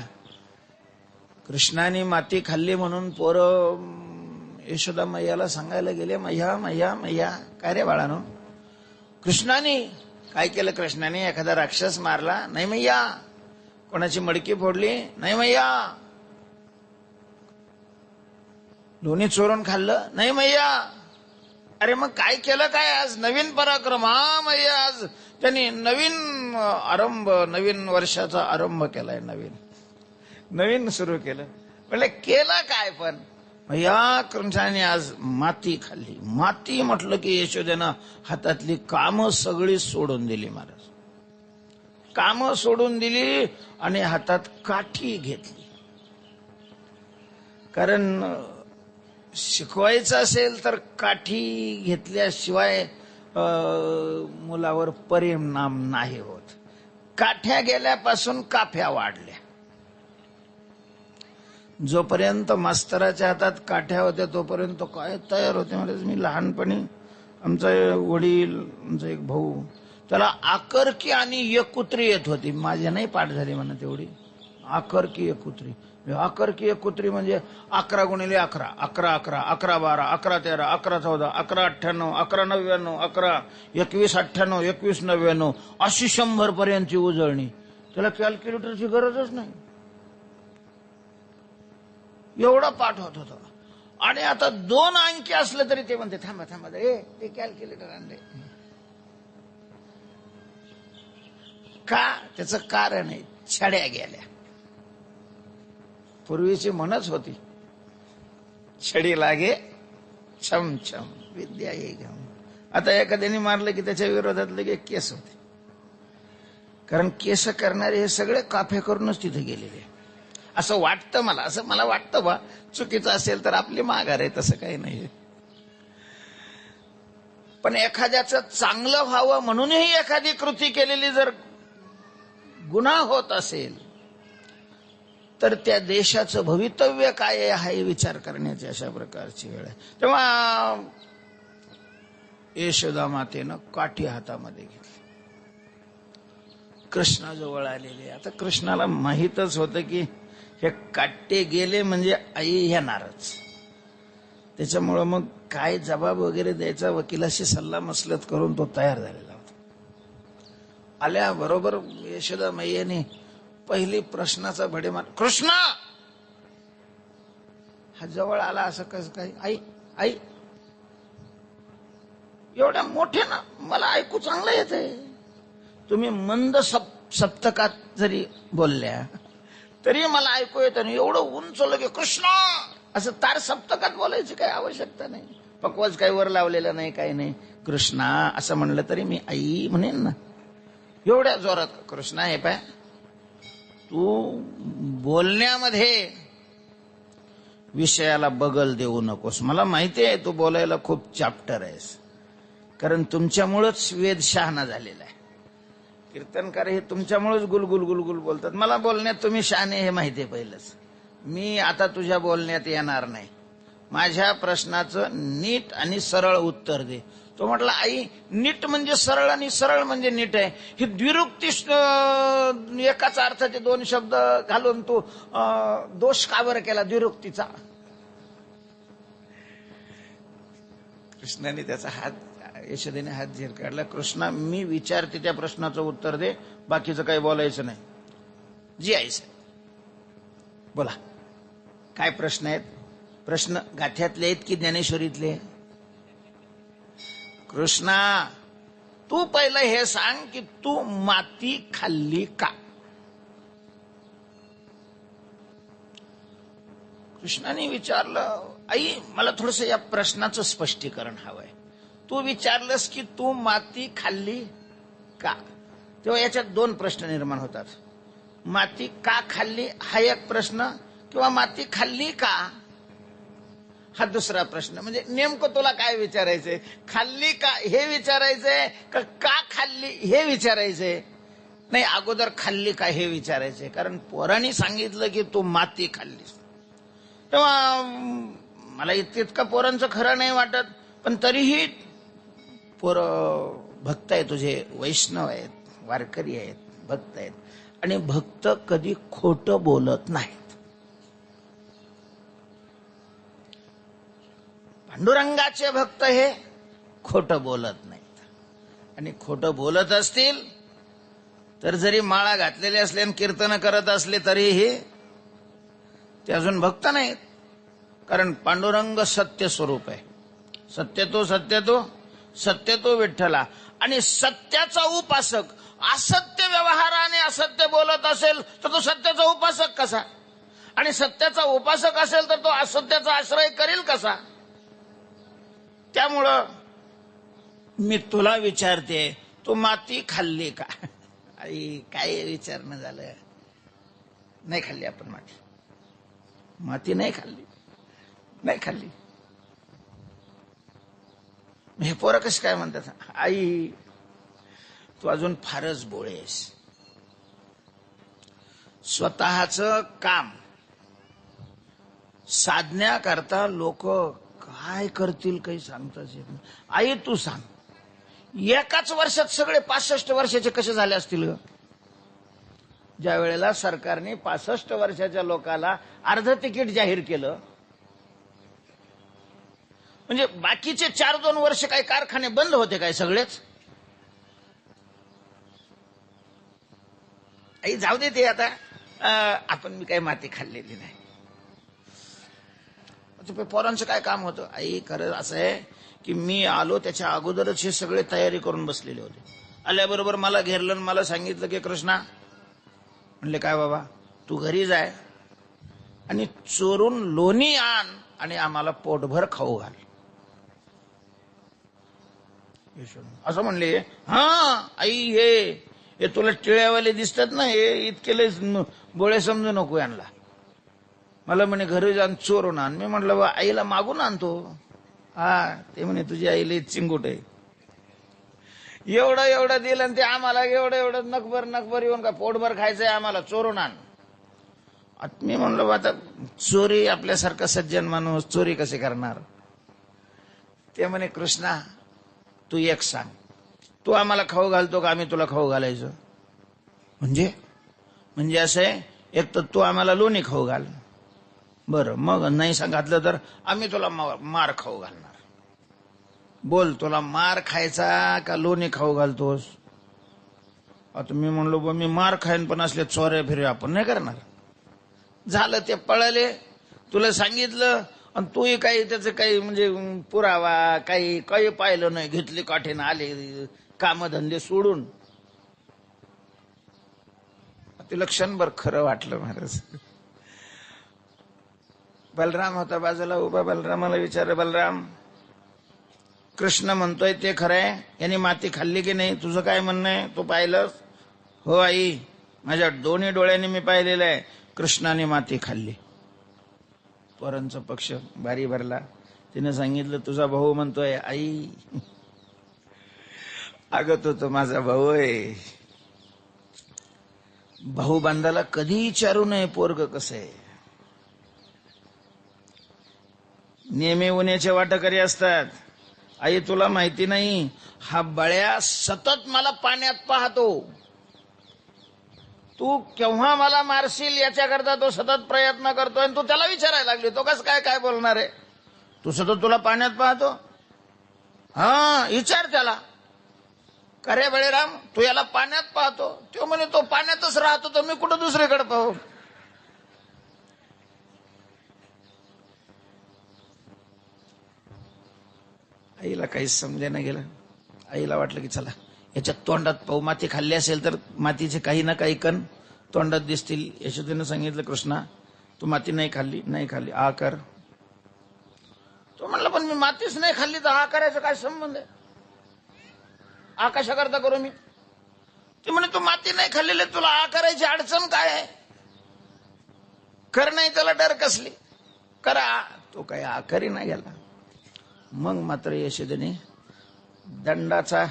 कृष्णाने माती खाल्ली म्हणून पोरं यशोदा मैयाला सांगायला गेले, मैया मैया मैया, काय रे बाळानो? कृष्णाने काय केलं? कृष्णाने एखादा राक्षस मारला? नाही मैया. कोणाची मडकी फोडली? नाही मैया. लोणी चोरून खाल्लं? नाही मैया. अरे मग काय केलं काय आज? नवीन पराक्रम. हा म्हणजे आज त्यांनी नवीन आरंभ, नवीन वर्षाचा आरंभ केलाय. नवीन सुरू केलं. म्हणजे केलं काय? पण या कृष्णाने आज माती खाल्ली. माती म्हटलं की यशोदेनं हातातली कामं सगळी सोडून दिली. महाराज कामं सोडून दिली आणि हातात काठी घेतली. कारण शिकवायचं असेल तर काठी घेतल्याशिवाय मुलावर परिणाम नाही होत. काठ्या गेल्यापासून काफ्या वाढल्या. जोपर्यंत मास्तराच्या हातात काठ्या होत्या तोपर्यंत काय तयार होते. म्हणजे मी लहानपणी आमचा वडील, आमचा एक भाऊ, त्याला आकरकी आणि यकुत्री येत होती. माझ्या नाही पाठ झाली म्हणा तेवढी. आकरकी यकुत्री, आकरकी यकुत्री म्हणजे 11 गुणिले 11, 11 11, 11 12, 11 13, 11 14, 11 98, 11 99, 11 21 98, 21 99 अशी 100 पर्यंतची उजळणी. त्याला कॅल्क्युलेटरची गरजच नाही. एवढा पाठ होत होता. आणि आता 2 अंकी असलं तरी ते म्हणते थांबा थांबा ते कॅल्क्युलेटर आणले. का? त्याचं कारण आहे छड्या गेल्या. पूर्वीची म्हणच होती, छडी लागे छम छम विद्या ये घेऊन. आता एखाद्याने मारलं की त्याच्या विरोधात लगे केस होते. कारण केस करणारे हे सगळे काफे करूनच तिथे गेलेले. असं वाटतं मला, असं मला वाटतं बा. चुकीचं असेल तर आपली माघार आहे, तसं काही नाही. पण एखाद्याचं चांगलं व्हावं म्हणूनही एखादी कृती केलेली जर गुन्हा होत असेल तर त्या देशाचं भवितव्य काय आहे हा विचार करण्याची अशा प्रकारची वेळ आहे. तेव्हा यशोदा मातेनं काठी हातामध्ये घेतली. कृष्णाजवळ आलेले. आता कृष्णाला माहीतच होतं की हे काटे गेले म्हणजे आई येणारच. त्याच्यामुळं मग काय जबाब वगैरे द्यायचा वकिलाशी सल्ला मसलत करून तो तयार झालेला होता. आल्याबरोबर यशोदा मैयाने पहिली प्रश्नाचा भडेमार, कृष्णा हा जवळ आला असं कसं काय? आई आई एवढ्या मोठे ना, मला ऐकू चांगलं येतंय. तुम्ही मंद सप्तकात जरी बोलल्या तरी मला ऐकू येतं. आणि एवढं उंच लगे कृष्णा असं तार सप्तकात बोलायची काही आवश्यकता नाही. पकवाज काही वर लावलेला नाही, काही नाही. कृष्णा असं म्हणलं तरी मी आई म्हणेन ना. एवढ्या जोरात कृष्णा हे पाय, तू बोलण्यामध्ये विषयाला बगल देऊ नकोस. मला माहिती आहे तू बोलायला खूप चॅप्टर आहेस, कारण तुमच्यामुळेच वेद शहाणा झालेला आहे. कीर्तनकार हे तुमच्यामुळेच गुलगुल गुलगुल बोलतात. मला बोलण्यात तुम्ही शहाणे हे माहिती आहे पहिलंच. मी आता तुझ्या बोलण्यात येणार नाही. माझ्या प्रश्नाचं नीट आणि सरळ उत्तर दे. तो म्हटला, आई नीट म्हणजे सरळ आणि सरळ म्हणजे नीट आहे. ही द्विरुक्ती एकाच अर्थाचे 2 शब्द घालून तू दोष का बरं केला द्विरुक्तीचा? कृष्णाने त्याचा हात, यशोदेने हात झिरकाडला. कृष्णा मी विचारते त्या प्रश्नाचं उत्तर दे, बाकीचं काही बोलायचं नाही. जी आई साहेब बोला, काय प्रश्न आहेत? प्रश्न गाथ्यातले आहेत की ज्ञानेश्वरीतले? कृष्णा तू पहिलं हे सांग की तू माती खाल्ली का? कृष्णाने विचारलं, आई मला थोडस या प्रश्नाचं स्पष्टीकरण हवंय. तू विचारलंस की तू माती खाल्ली का? तेव्हा याच्यात 2 प्रश्न निर्माण होतात. माती का खाल्ली हा एक प्रश्न, किंवा माती खाल्ली का हा दुसरा प्रश्न. म्हणजे नेमकं तुला काय विचारायचंय? खाल्ली का हे विचारायचंय का खाल्ली हे विचारायचंय? नाही, अगोदर खाल्ली का हे विचारायचंय. कारण पोरांनी सांगितलं की तू माती खाल्लीस. तेव्हा मला इतकं पोरांचं खरं नाही वाटत, पण तरीही पोर भक्त आहे तुझे, वैष्णव आहेत, वारकरी आहेत, भक्त आहेत. आणि भक्त कधी खोटं बोलत नाहीत. पांडुरंगाचे भक्त हे खोटं बोलत नाहीत. आणि खोटं बोलत असतील तर जरी माळा घातलेले असले आणि कीर्तन करत असले तरीही ते अजून भक्त नाहीत. कारण पांडुरंग सत्य स्वरूप आहे. सत्य तो विठ्ठला. आणि सत्याचा उपासक असत्य व्यवहाराने असत्य बोलत असेल तर तो सत्याचा उपासक कसा? आणि सत्याचा उपासक असेल तर तो असत्याचा आश्रय करेल कसा? त्यामुळं मी तुला विचारते, तू माती खाल्ली का? आई, काय विचारणं झालं? नाही खाल्ली आपण माती नाही खाल्ली. हे पोरं कसं काय म्हणतात, आई तू अजून फारच बोळेस. स्वतःचं काम साधण्याकरता लोक काय करतील काही सांगताच येत नाही. आई तू सांग, एकाच वर्षात सगळे 65 वर्षाचे कसे झाले असतील ग? ज्या वेळेला सरकारने 65 वर्षाच्या लोकाला अर्ध तिकीट जाहीर केलं, म्हणजे बाकीचे 4-2 वर्ष काही कारखाने बंद होते काय सगळेच? आई जाऊ दे ते आता. मी काही माती खाल्लेली नाही. पोरांचं काय काम होतं? आई खरं असं आहे की मी आलो त्याच्या अगोदरच हे सगळे तयारी करून बसलेले होते. आल्याबरोबर मला घेरलं, मला सांगितलं की कृष्णा, म्हणले काय बाबा, तू घरी जाय आणि चोरून लोणी आण आणि आम्हाला पोटभर खाऊ घाल. असं म्हणले. आई हे तुला टिळ्यावाले दिसतात ना, हे इतके बोळे समजू नको यांना. मला म्हणे घरी जाऊन चोरून आण. मी म्हटलं आईला मागून आणतो. ते म्हणे तुझी आईला चिंगूट आहे. एवढं दिलं आणि ते आम्हाला एवढं नकभर येऊन का पोटभर खायचंय आम्हाला, चोरून आण. मी म्हणलो आता चोरी, आपल्यासारखा सज्जन माणूस चोरी कसे करणार? ते म्हणे कृष्णा तू एक सांग, तू आम्हाला खाऊ घालतो का आम्ही तुला खाऊ घालायचं? म्हणजे असं आहे, एक तर तू आम्हाला लोणी खाऊ घाल, बरं मग नाही सांगितलं तर आम्ही तुला मार खाऊ घालणार. बोल, तुला मार खायचा का लोणी खाऊ घालतोस? आता मी म्हणलो मी मार खाईन, पण असले चोऱ्या फिरे आपण नाही करणार. झालं, ते पळाले, तुला सांगितलं आणि तूही काही त्याचं काही म्हणजे पुरावा काही पाहिलं नाही. घेतली काठीनं आले कामधंदे सोडून. तिला क्षणभर खरं वाटलं महाराज. बलराम होता बाजूला उभा. बलरामाला विचारलं, बलराम कृष्ण म्हणतोय ते खरंय, यांनी माती खाल्ली की नाही? तुझं काय म्हणणं आहे? तू पाहिलंस? हो आई, माझ्या दोन्ही डोळ्यांनी मी पाहिलेलं आहे, कृष्णाने माती खाल्ली. पोरांचा पक्ष भारी भरला. तिने सांगितलं तुझा भाऊ म्हणतोय. आई अगं तो माझा भाऊ आहे. भाऊ बांधाला कधी विचारू नये पोरग कसं आहे. नेहमी उन्याचे वाटकरी असतात. आई तुला माहिती नाही, हा बळ्या सतत मला पाण्यात पाहतो. तू केव्हा मला मारशील याच्याकरता तो सतत प्रयत्न करतोय. आणि तू त्याला विचारायला लागली, तो कसं काय बोलणार आहे? तू सतत तुला पाण्यात पाहतो. विचार त्याला, का रे बळीराम तू याला पाण्यात पाहतो? तो म्हणे तो पाण्यातच राहतो, तर मी कुठं दुसरीकडे पाहू? आईला काहीच समजेना गेलं. आईला वाटलं की चला याच्यात तोंडात पाहू, माती खाल्ली असेल तर मातीचे काही ना काही कण तोंडात दिसतील. यशोदेनं सांगितलं कृष्णा तू माती नाही खाल्ली, आ कर. तो म्हणला पण मी मातीच नाही खाल्ली तर आ करायचा काय संबंध आहे? आ कशा करता करू मी? ते म्हणे तू माती नाही खाल्लेली, तुला आ करायची अडचण काय आहे? कर, नाही त्याला डर कसली, करा. तो काही आ करी नाही गेला. मग मात्र यशोदेने दंडाचा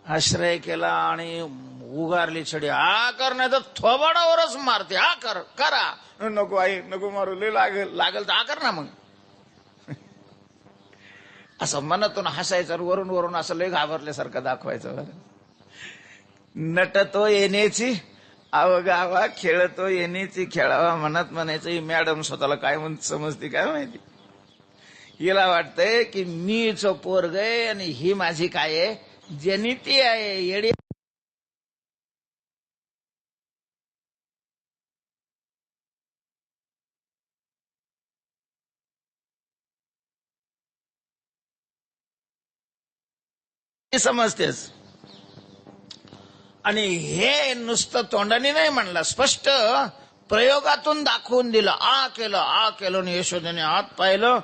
आश्रय केला आणि उगारली छडी. आ कर, नाही तर थोबाडावरच मारते. आ कर, करा. नको आई नको मारू, लय लागल तर आ कर ना. मग असं मनातून हसायचं, वरून असं लय घाबरल्यासारखं दाखवायचं. नटतो येण्याची अवगावा, खेळतो येण्याची खेळावा. मनात म्हणायचं ही मॅडम स्वतःला काय म्हणत समजते काय माहिती. हिला वाटतंय की मीच पोरग आहे आणि ही माझी काय आहे, जनिती आहे, येडी. ती समजतेच. आणि हे नुसतं तोंडाने नाही म्हणलं, स्पष्ट प्रयोगातून दाखवून दिलं. आ केलं आणि यशोदेने आत पाहिलं,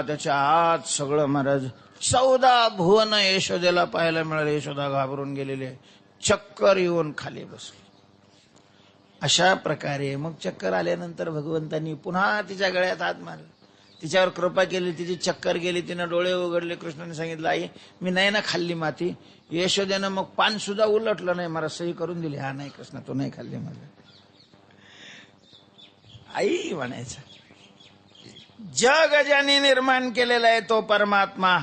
त्याच्या आत सगळं महाराज 14 भुवन यशोदेला पाहायला मिळाले. यशोदा घाबरून गेलेले, चक्कर येऊन खाली बसली. अशा प्रकारे मग चक्कर आल्यानंतर भगवंतांनी पुन्हा तिच्या गळ्यात हात मारला, तिच्यावर कृपा केली, तिची चक्कर गेली, तिनं डोळे उघडले. कृष्णाने सांगितलं, आई मी नाही ना खाल्ली माती. यशोदेनं मग पान सुद्धा उलटलं नाही, मला सही करून दिली. हा नाही कृष्णा, तू नाही खाल्ली. मला आई म्हणायचं. जग ज्याने निर्माण केलेला आहे तो परमात्मा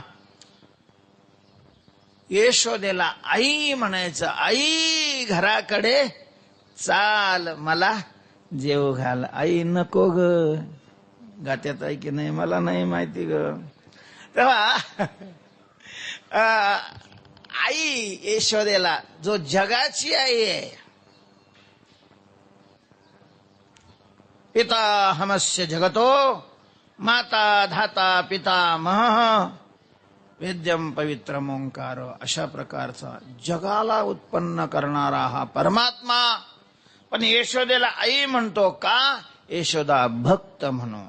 यशोदेला आई म्हणायचं. आई घराकडे चाल, मला जेव घाल. आई नको ग, गात्यात आहे की नाही मला नाही माहिती ग. तेव्हा आई यशोदेला जो जगाची आई आहे, पिताहमस्य जगतो माता धाता पितामह वेद्यम पवित्रम ओंकार, अशा प्रकारचा जगाला उत्पन्न करणारा हा परमात्मा. पण यशोदेला आई म्हणतो का? यशोदा भक्त म्हणून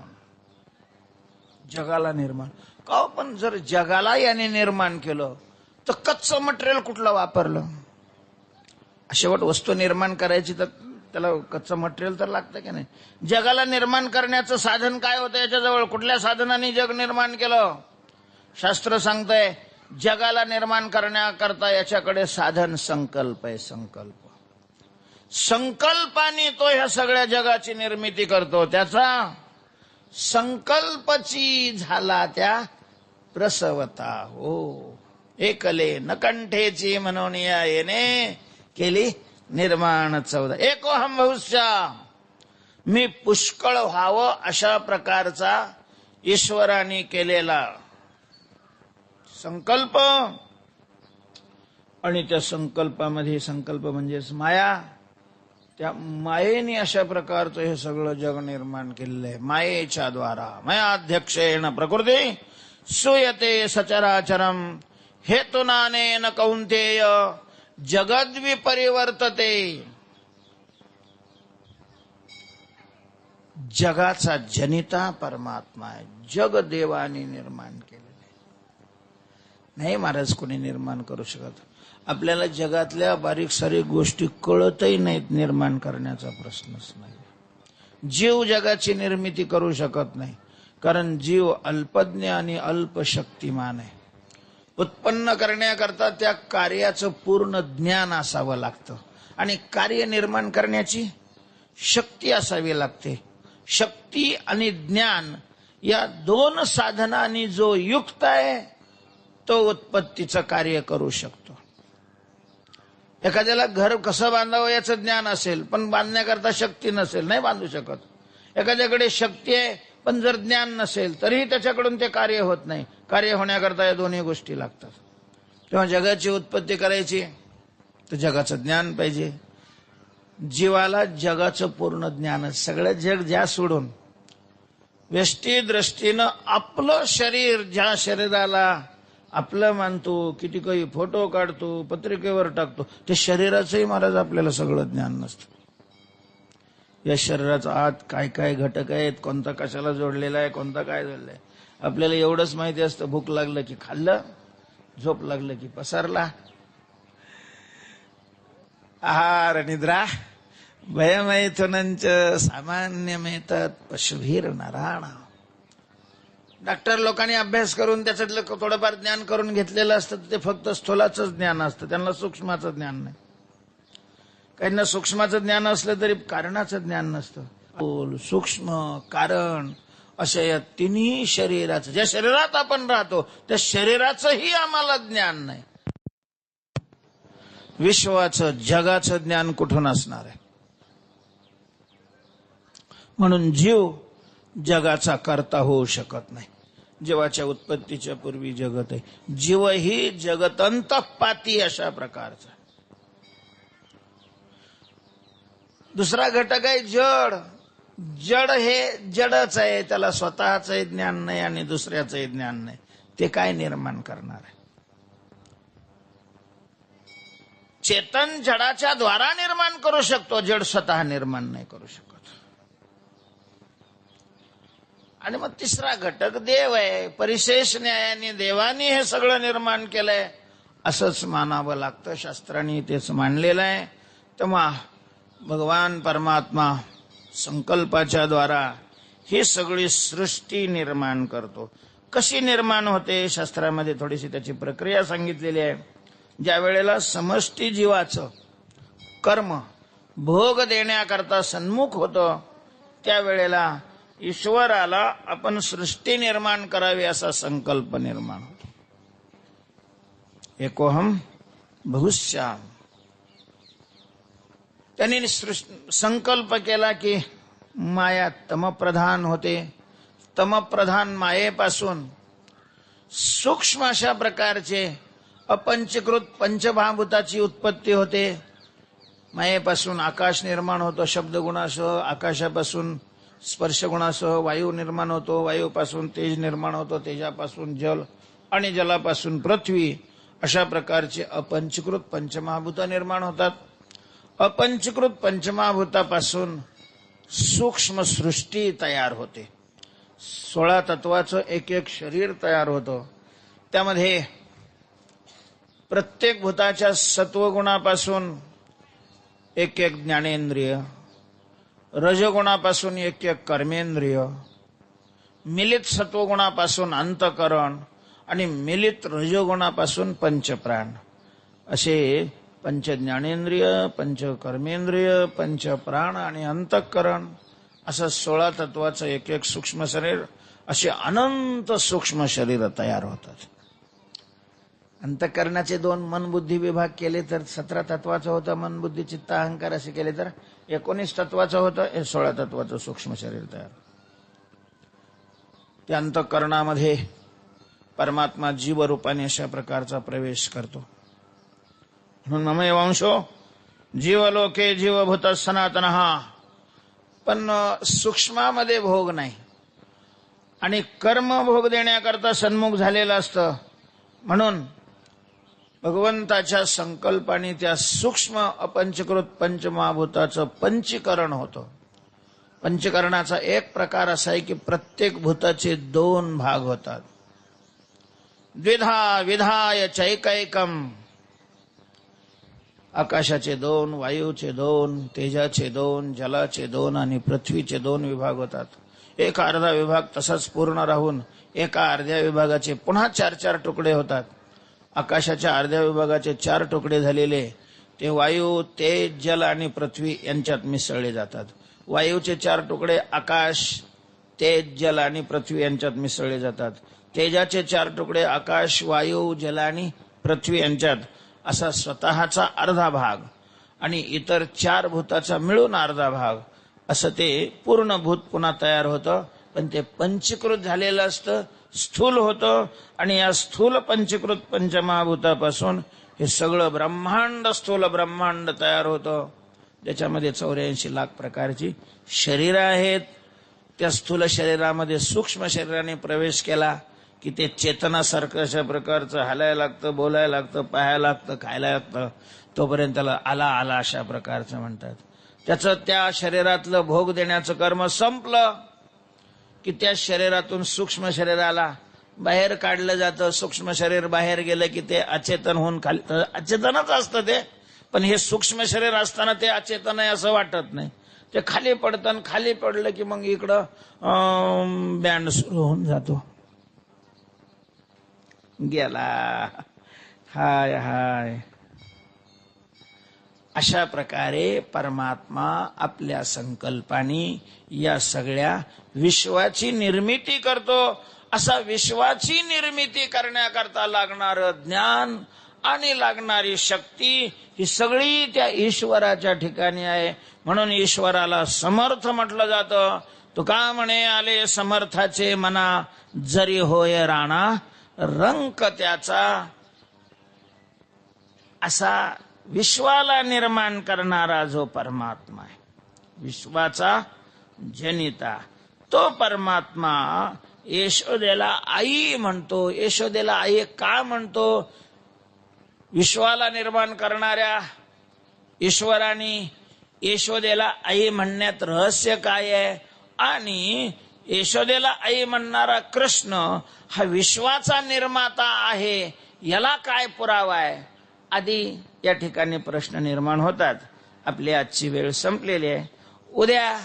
जगाला निर्माण का. पण जर जगाला याने निर्माण केलं तर कच्चं मटेरियल कुठलं वापरलं? शेवट वस्तू निर्माण करायची तर त्याला कच्चं मटेरियल तर लागतं की नाही. जगाला निर्माण करण्याचं साधन काय होतं याच्याजवळ? कुठल्या साधनाने जग निर्माण केलं? शास्त्र सांगतंय जगाला निर्माण करण्याकरता याच्याकडे साधन संकल्प आहे. संकल्पाने तो ह्या सगळ्या जगाची निर्मिती करतो. त्याचा संकल्पची झाला त्या प्रसवता. हो, एकले नकंठेची म्हणून या येणे केली निर्माण 14. एकोहम बहुशा, मी पुष्कळ व्हावं अशा प्रकारचा ईश्वराने केलेला संकल्प. आणि त्या संकल्पामध्ये, संकल्प म्हणजेच माया, त्या मायेने अशा प्रकारचं हे सगळं जग निर्माण केलेलं आहे. मायेच्या द्वारा मयाध्यक्षेण प्रकृती सूयते सचराचरम हेतुनानेन कौंतेय जगद्विपरिवर्तते. जगाचा जनिता परमात्मा आहे. जग देवाने निर्माण केलेलं आहे. नाही महाराज कोणी निर्माण करू शकत. आपल्याला जगातल्या बारीक सारीक गोष्टी कळतही नाहीत, निर्माण करण्याचा प्रश्नच नाही. जीव जगाची निर्मिती करू शकत नाही, कारण जीव अल्पज्ञ आणि अल्पशक्तिमान आहे. उत्पन्न करण्याकरता त्या कार्याचं पूर्ण ज्ञान असावं लागतं आणि कार्य निर्माण करण्याची शक्ती असावी लागते. शक्ती आणि ज्ञान या दोन साधनांनी जो युक्त आहे तो उत्पत्तीचं कार्य करू शकतो. एखाद्याला घर कसं बांधावं याचं ज्ञान असेल पण बांधण्याकरता शक्ती नसेल, नाही बांधू शकत. एखाद्याकडे शक्ती आहे पण जर ज्ञान नसेल तरीही त्याच्याकडून ते कार्य होत नाही. कार्य होण्याकरता या दोन्ही गोष्टी लागतात. तेव्हा जगाची उत्पत्ती करायची तर जगाचं ज्ञान पाहिजे. जीवाला जगाचं पूर्ण ज्ञान. सगळं जग ज्या सोडून व्यष्टी दृष्टीनं आपलं शरीर, ज्या शरीराला आपलं मानतो, किती काही फोटो काढतो, पत्रिकेवर टाकतो, त्या शरीराचंही महाराज आपल्याला सगळं ज्ञान नसतं. या शरीराचा आत काय काय घटक आहेत, कोणता कशाला जोडलेला आहे, कोणता काय जोडलेला आहे, आपल्याला एवढंच माहिती असतं. भूक लागलं की खाल्लं, झोप लागलं की पसरला. आहार निद्रा भयमैथुनंच सामान्यमेतत् पशुभीर नराणां. डॉक्टर लोकांनी अभ्यास करून त्याच्यातलं थोडंफार ज्ञान करून घेतलेलं असतं. ते फक्त स्थूलाचं ज्ञान असतं, त्यांना सूक्ष्माचं ज्ञान नाही. काहींना सूक्ष्माचं ज्ञान असलं तरी कारणाचं ज्ञान नसतं. सूक्ष्म, कारण अशा या तिन्ही शरीराचं, ज्या शरीरात आपण राहतो त्या शरीराचंही आम्हाला ज्ञान नाही. विश्वाचं, जगाचं ज्ञान कुठून असणार आहे? म्हणून जीव जगाचा कर्ता होऊ शकत नाही. जीवाच्या उत्पत्तीच्या पूर्वी जगत आहे. जीवही जगतंतपाती अशा प्रकारचा. दुसरा घटक आहे जड. जड हे जडच आहे, त्याला स्वतःचंही ज्ञान नाही आणि दुसऱ्याचंही ज्ञान नाही. ते काय निर्माण करणार आहे? चेतन जडाच्या द्वारा निर्माण करू शकतो, जड स्वतः निर्माण नाही करू शकत. आणि मग तिसरा घटक देव आहे. परिशेष न्यायाने देवाने हे सगळं निर्माण केलंय असंच मानावं लागतं. शास्त्रांनी तेच मानलेलं आहे. तेव्हा भगवान परमात्मा संकल्पाच्या द्वारा ही सगळी सृष्टी निर्माण करतो. कशी निर्माण होते, शास्त्रामध्ये थोडीशी त्याची प्रक्रिया सांगितलेली आहे. ज्या वेळेला समष्टी जीवाचं कर्म भोग देण्याकरता सन्मुख होतं, त्यावेळेला ईश्वराला आपण सृष्टी निर्माण करावी असा संकल्प निर्माण होतो. एकोहम बहुश्याम. त्यांनी संकल्प केला की माया तमप्रधान होते. तमप्रधान मायेपासून सूक्ष्म अशा प्रकारचे अपंचीकृत पंचमहाभूताची उत्पत्ती होते. मायेपासून आकाश निर्माण होतो शब्दगुणासह, आकाशापासून स्पर्शगुणासह वायू निर्माण होतो, वायूपासून तेज निर्माण होतो, तेजापासून जल आणि जलापासून पृथ्वी. अशा प्रकारचे अपंचीकृत पंचमहाभूत निर्माण होतात. अपंचीकृत पंचमहाभूतापासून सूक्ष्म सृष्टी तयार होते. 16 तत्वाचं एक एक शरीर तयार होतं. त्यामध्ये प्रत्येक भूताच्या सत्वगुणापासून एक एक ज्ञानेंद्रिय, रजगुणापासून एक एक कर्मेंद्रिय, मिलित सत्वगुणापासून अंतःकरण आणि मिलित रजोगुणापासून पंचप्राण, असे पंच ज्ञानेंद्रिय, पंच कर्मेंद्रिय, पंचप्राण आणि अंतःकरण, असं 16 तत्वाचं एक एक सूक्ष्म शरीर, असे अनंत सूक्ष्म शरीर तयार होतात. अंतःकरणाचे 2 मन बुद्धी विभाग केले तर 17 तत्वाचं होतं. मन बुद्धी चित्त अहंकार असे केले तर 19 तत्वाचं होतं. हे 16 तत्वाचं सूक्ष्म शरीर तयार. त्या अंतःकरणामध्ये परमात्मा जीवरूपाने अशा प्रकारचा प्रवेश करतो. म्हणून मम वंशो जीवलोके जीवभूत सनातन. पण सूक्ष्मामध्ये भोग नाही आणि कर्म भोग देण्याकरता सन्मुख झालेलं असतं. म्हणून भगवंताच्या संकल्पाने त्या सूक्ष्म अपंचकृत पंचमहाभूताचं पंचीकरण होतं. पंचकरणाचा एक प्रकार असा आहे की प्रत्येक भूताचे 2 भाग होतात. द्विधा विधाय चैकैकम. आकाशाचे 2, वायूचे 2, तेजाचे 2, जलाचे 2 आणि पृथ्वीचे 2 विभाग होतात. एक अर्धा विभाग तसाच पूर्ण राहून एका अर्ध्या विभागाचे पुन्हा 4-4 तुकडे होतात. आकाशाच्या अर्ध्या विभागाचे 4 तुकडे झालेले ते वायू, तेज, जल आणि पृथ्वी यांच्यात मिसळले जातात. वायूचे 4 तुकडे आकाश, तेज, जल आणि पृथ्वी यांच्यात मिसळले जातात. तेजाचे 4 तुकडे आकाश, वायू, जल आणि पृथ्वी यांच्यात, असा स्वतःचा अर्धा भाग आणि इतर 4 भूताचा मिळून अर्धा भाग, असं ते पूर्ण भूत पुन्हा तयार होतं. पण ते पंचीकृत झालेलं असतं, स्थूल होतं. आणि या स्थूल पंचीकृत पंचमहाभूतापासून हे सगळं ब्रह्मांड, स्थूल ब्रह्मांड तयार होतं. त्याच्यामध्ये 84 लाख प्रकारची शरीरं आहेत. त्या स्थूल शरीरामध्ये सूक्ष्म शरीराने प्रवेश केला की ते चेतनासारखं अशा प्रकारचं हालायला लागतं, बोलायला लागतं, पाहायला लागतं, खायला लागतं. तोपर्यंत त्याला आला आला अशा प्रकारचं म्हणतात. त्याचं त्या शरीरातलं भोग देण्याचं कर्म संपलं की त्या शरीरातून सूक्ष्म शरीराला बाहेर काढलं जातं. सूक्ष्म शरीर बाहेर गेलं की ते अचेतन होऊन खाली, अचेतनच असतं ते, पण हे सूक्ष्म शरीर असताना ते अचेतन आहे असं वाटत नाही. ते खाली पडतं. खाली पडलं की मग इकडं बँड सुरू होऊन जातो. गेला, हाय हाय. अशा प्रकारे परमात्मा आपल्या संकल्पाने या सगळ्या विश्वाची निर्मिती करतो. असा विश्वाची निर्मिती करण्याकरता लागणारं ज्ञान आणि लागणारी शक्ती ही सगळी त्या ईश्वराच्या ठिकाणी आहे. म्हणून ईश्वराला समर्थ म्हटलं जातं. तुका म्हणे आले समर्थाचे मना, जरी होय राणा रंक त्याचा. असा विश्वाला निर्माण करणारा जो परमात्मा आहे, विश्वाचा जनिता, तो परमात्मा यशोदेला आई म्हणतो. यशोदेला आई का म्हणतो? विश्वाला निर्माण करणाऱ्या ईश्वराने यशोदेला आई म्हणण्यात रहस्य काय आहे आणि यशोदेला आई म्हणणारा कृष्ण हा विश्वाचा निर्माता आहे, याला काय पुरावा आहे? आधी या ठिकाणी प्रश्न निर्माण होतात. आपली आजची वेळ संपलेली आहे. उद्या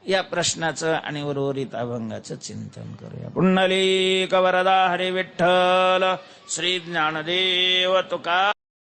या प्रश्नाचं आणि उर्वरित अभंगाचं चिंतन करूया. पुंडलीक वरदा हरी विठ्ठल श्री ज्ञानदेव तुका